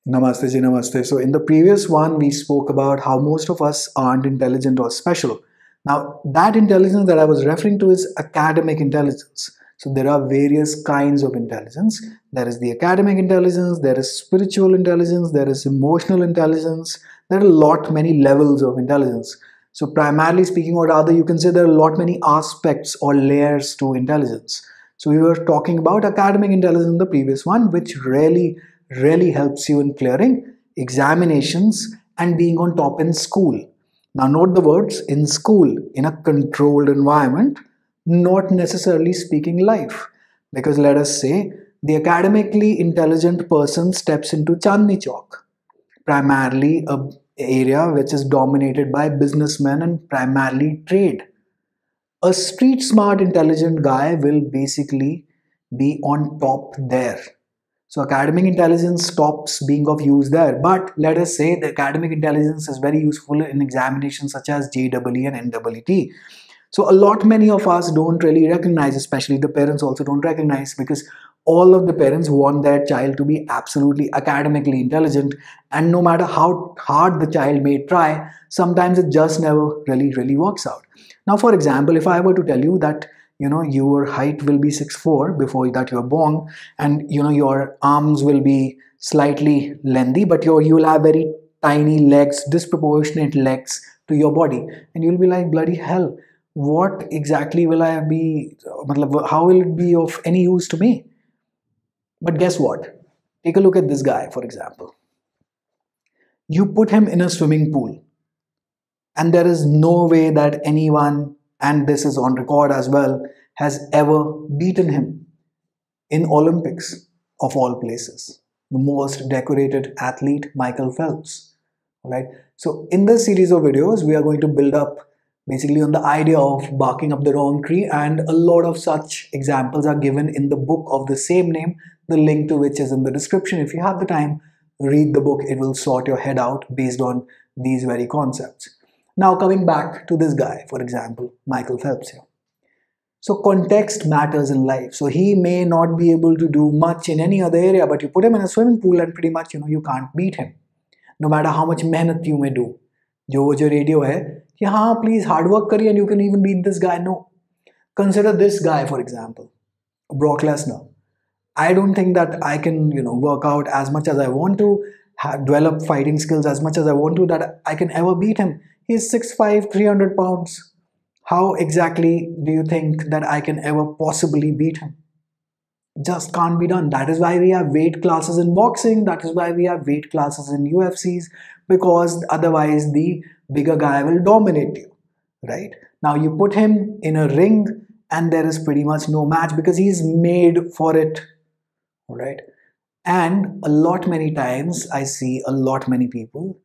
Namaste ji, namaste. So, in the previous one, we spoke about how most of us aren't intelligent or special. Now, that intelligence that I was referring to is academic intelligence. So, there are various kinds of intelligence. There is the academic intelligence, there is spiritual intelligence, there is emotional intelligence. There are a lot many levels of intelligence. So, primarily speaking, or rather, you can say there are a lot many aspects or layers to intelligence. So, we were talking about academic intelligence in the previous one, which really helps you in clearing examinations and being on top in school. Now, note the words in school, in a controlled environment, not necessarily speaking life. Because let us say the academically intelligent person steps into Chandni Chowk, primarily a area which is dominated by businessmen and primarily trade. A street smart intelligent guy will basically be on top there. So academic intelligence stops being of use there. But let us say the academic intelligence is very useful in examinations such as JEE and NEET. So a lot many of us don't really recognize, especially the parents also don't recognize, because all of the parents want their child to be absolutely academically intelligent, and no matter how hard the child may try, sometimes it just never really works out. Now, for example, if I were to tell you that your height will be 6'4" before that you're born, and your arms will be slightly lengthy, but you will have very tiny legs, disproportionate legs to your body, and you'll be like, bloody hell, what exactly will I be, how will it be of any use to me? But guess what? Take a look at this guy, for example. You put him in a swimming pool, and there is no way that anyone, and this is on record as well, has ever beaten him in Olympics of all places. The most decorated athlete, Michael Phelps. Right? So in this series of videos, we are going to build up basically on the idea of barking up the wrong tree, and a lot of such examples are given in the book of the same name, the link to which is in the description. If you have the time, read the book. It will sort your head out based on these very concepts. Now coming back to this guy, for example, Michael Phelps here. So context matters in life. So he may not be able to do much in any other area, but you put him in a swimming pool and pretty much you can't beat him. No matter how much मेहनत you may do. जो radio है कि हाँ please hard work करिए and you can even beat this guy. No. Consider this guy, for example, Brock Lesnar. I don't think that I can work out as much as I want to, develop fighting skills as much as I want to, that I can ever beat him. He's 6'5", 300 pounds. How exactly do you think that I can ever possibly beat him? Just can't be done. That is why we have weight classes in boxing. That is why we have weight classes in UFCs, because otherwise the bigger guy will dominate you, right? Now you put him in a ring and there is pretty much no match because he's made for it, right? And a lot many times I see a lot many people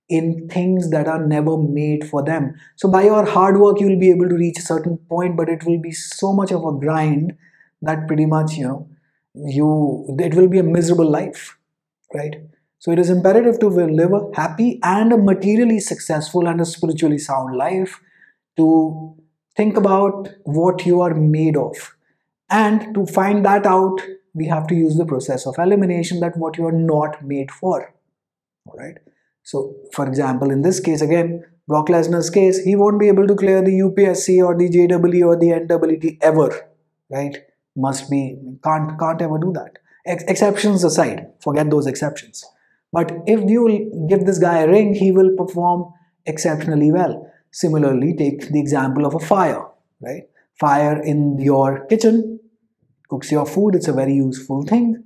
in things that are never made for them. So by your hard work, you will be able to reach a certain point, but it will be so much of a grind that pretty much, it will be a miserable life, right? So it is imperative to live a happy and a materially successful and a spiritually sound life, to think about what you are made of. And to find that out, we have to use the process of elimination, that what you are not made for, all right? So, for example, in this case, again, Brock Lesnar's case, he won't be able to clear the UPSC or the JEE or the NEET ever, right? Must be, can't ever do that. Exceptions aside, forget those exceptions. But if you give this guy a ring, he will perform exceptionally well. Similarly, take the example of a fire, right? Fire in your kitchen cooks your food, it's a very useful thing.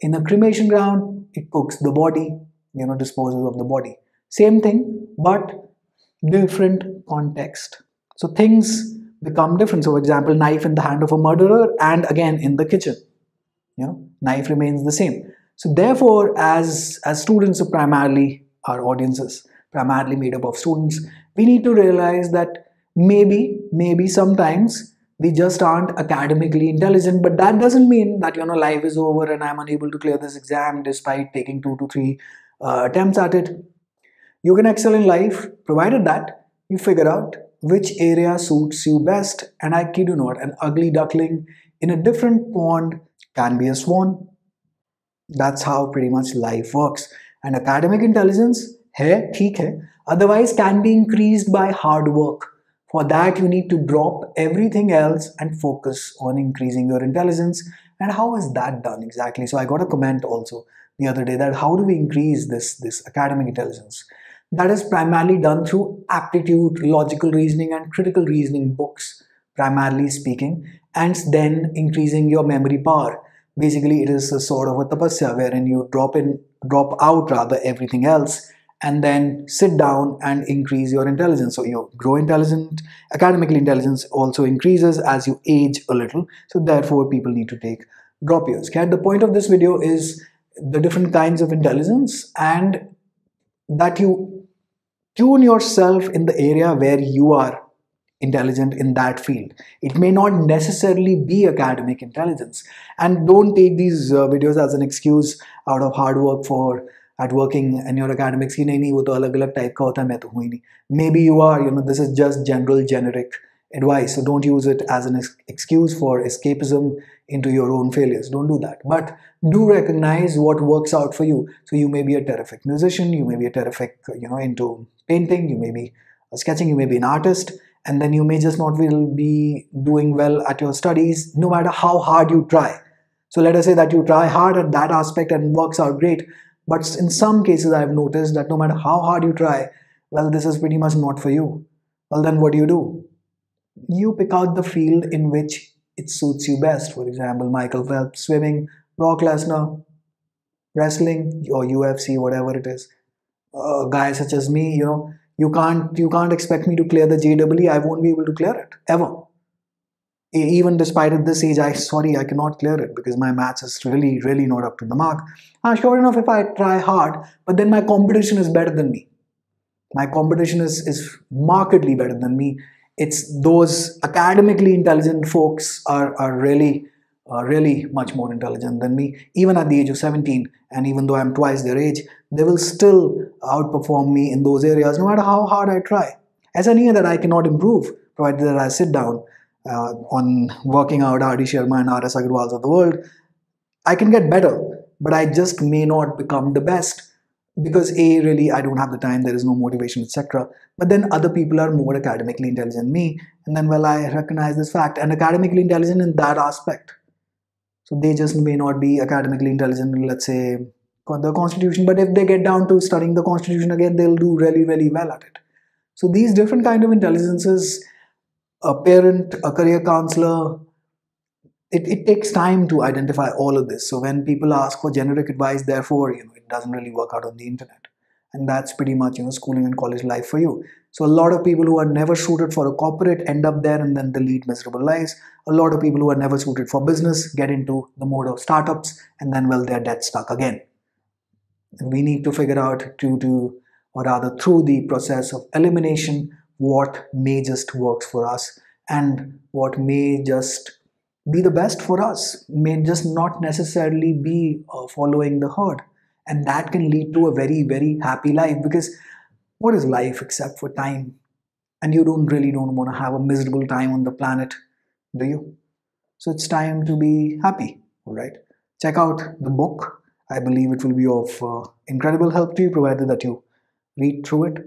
In a cremation ground, it cooks the body, disposes of the body. Same thing, but different context. So things become different. So for example, knife in the hand of a murderer and again in the kitchen, knife remains the same. So therefore, as students, so primarily our audiences, primarily made up of students, we need to realize that maybe sometimes we just aren't academically intelligent, but that doesn't mean that life is over and I'm unable to clear this exam despite taking 2 to 3 attempts at it. You can excel in life provided that you figure out which area suits you best. And I kid you not, an ugly duckling in a different pond can be a swan. That's how pretty much life works. And academic intelligence है ठीक है, otherwise can be increased by hard work. For that you need to drop everything else and focus on increasing your intelligence. And how is that done exactly? So I got a comment also the other day that how do we increase this academic intelligence? That is primarily done through aptitude, logical reasoning and critical reasoning books, primarily speaking, and then increasing your memory power. Basically it is a sort of a tapasya wherein you drop out rather everything else and then sit down and increase your intelligence. So you grow intelligent. Academically intelligence also increases as you age a little, so therefore people need to take drop years. Okay, the point of this video is the different kinds of intelligence, and that you tune yourself in the area where you are intelligent in that field. It may not necessarily be academic intelligence. And don't take these videos as an excuse out of hard work for at working in your academics. नहीं वो तो अलग-अलग type का होता है, मैं तो हूँ ही नहीं. Maybe you are, this is just general generic advice. So don't use it as an excuse for escapism into your own failures. Don't do that. But do recognize what works out for you. So you may be a terrific musician, you may be a terrific, into painting, you may be sketching, you may be an artist, and then you may just not will be doing well at your studies no matter how hard you try. So let us say that you try hard at that aspect and it works out great, but in some cases I've noticed that no matter how hard you try, well, this is pretty much not for you. Well, then what do? You pick out the field in which it suits you best. For example, Michael Phelps, swimming; Brock Lesnar, wrestling, or UFC, whatever it is. A guy such as me, you can't expect me to clear the JEE. I won't be able to clear it ever. Even despite at this age, I cannot clear it because my maths is really, really not up to the mark. Sure enough, if I try hard, but then my competition is better than me. My competition is markedly better than me. It's those academically intelligent folks are really much more intelligent than me, even at the age of 17. And even though I'm twice their age, they will still outperform me in those areas, no matter how hard I try. As I know that I cannot improve, provided that I sit down on working out R.D. Sharma and R.S. Agarwals of the world. I can get better, but I just may not become the best. Because really, I don't have the time, there is no motivation, etc. But then other people are more academically intelligent than me. And then, well, I recognize this fact and academically intelligent in that aspect. So they just may not be academically intelligent in, let's say, the Constitution. But if they get down to studying the Constitution again, they'll do really, really well at it. So these different kind of intelligences, a parent, a career counselor, it takes time to identify all of this. So when people ask for generic advice, therefore, it doesn't really work out on the internet. And that's pretty much, schooling and college life for you. So a lot of people who are never suited for a corporate end up there and then they lead miserable lives. A lot of people who are never suited for business get into the mode of startups and then, well, they're dead stuck again. And we need to figure out or rather through the process of elimination, what may just works for us and what may just be the best for us, may just not necessarily be following the herd. And that can lead to a very, very happy life, because what is life except for time? And you don't want to have a miserable time on the planet, do you? So it's time to be happy, all right? Check out the book. I believe it will be of incredible help to you, provided that you read through it,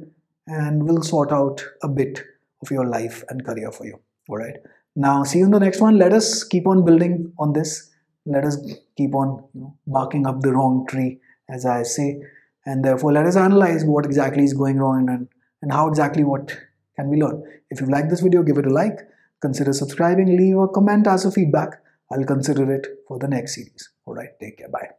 and will sort out a bit of your life and career for you, all right? Now, see you in the next one. Let us keep on building on this. Let us keep on barking up the wrong tree, as I say. And therefore, let us analyze what exactly is going wrong and how exactly what can we learn. If you like this video, give it a like. Consider subscribing. Leave a comment as a feedback. I'll consider it for the next series. All right, take care. Bye.